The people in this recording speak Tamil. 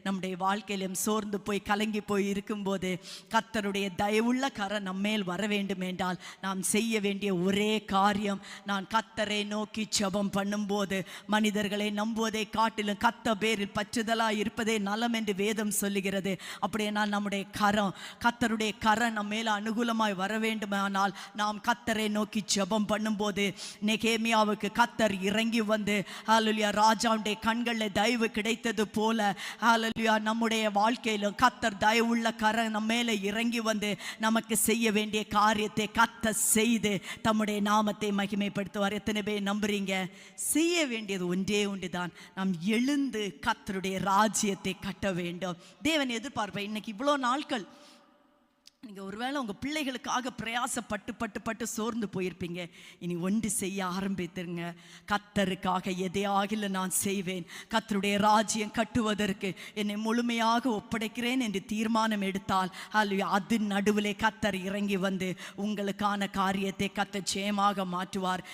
நம்முடைய வாழ்க்கையிலும் சோர்ந்து போய் கலங்கி போய் இருக்கும்போது கர்த்தருடைய தயவுள்ள கரம் நம்மேல் வர வேண்டும் என்றால் நாம் செய்ய வேண்டிய ஒரே காரியம், நான் கர்த்தரை நோக்கி ஜெபம் பண்ணும்போது மனிதர்களை நம்புவதை காட்டிலும் கர்த்தர் பேரில் பற்றுதலாக இருப்பதே நலம் என்று வேதம் சொல்லுகிறது. அப்படியே நான் நம்முடைய கர்த்தருடைய கரம் நம்ம மேல அனுகூலமாய் வர வேண்டுமானால் நாம் கர்த்தரை நோக்கி ஜெபம் பண்ணும்போது நெகேமியாவுக்கு கர்த்தர் இறங்கி வந்து ஹல்லேலூயா ராஜாவுடைய கண்களில் தயவு கிடைத்தது போல ஹல்லேலூயா நம்முடைய வாழ்க்கையிலும் கர்த்தர் தயவுள்ள கரம் நம்ம மேலே இறங்கி வந்து நமக்கு செய்ய வேண்டிய காரியத்தை கர்த்தர் செய்து தம்முடைய நாமத்தை மகிமைப்படுத்துவார். எத்தனை பேர் நம்புறீங்க? செய்ய வேண்டியது ஒன்றே ஒன்றுதான், நாம் எழுந்து கர்த்தருடைய ராஜ்யத்தை கட்ட வேண்டும். தேவன் எதிர்பார்ப்பேன். இன்னைக்கு இவ்வளோ நாட்கள் நீங்கள் ஒருவேளை உங்கள் பிள்ளைகளுக்காக பிரயாசப்பட்டு பட்டு பட்டு சோர்ந்து போயிருப்பீங்க. இனி ஒன்று செய்ய ஆரம்பித்துருங்க. கர்த்தருக்காக எதையாகில நான் செய்வேன், கர்த்தருடைய ராஜ்யம் கட்டுவதற்கு என்னை முழுமையாக ஒப்படைக்கிறேன் என்று தீர்மானம் எடுத்தால் அது நடுவிலே கர்த்தர் இறங்கி வந்து உங்களுக்கான காரியத்தை கர்த்தர் ஜெயமாக மாற்றுவார்.